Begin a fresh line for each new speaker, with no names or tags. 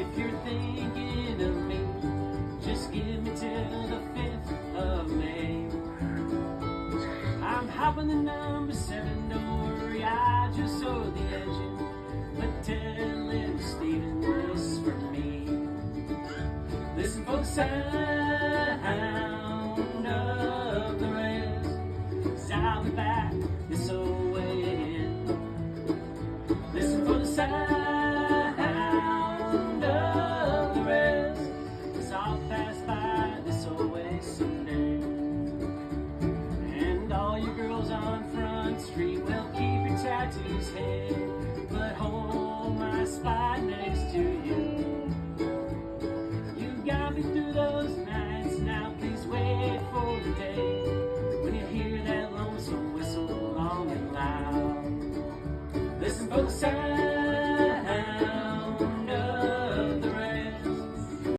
If you're thinking of me, just give me till the 5th of May. I'm hopping the number 7, don't worry, I just sewed the engine. But tell little Stephen this for me. Listen for the sound of the rest, 'cause I'll be back this old way again. Listen for the sound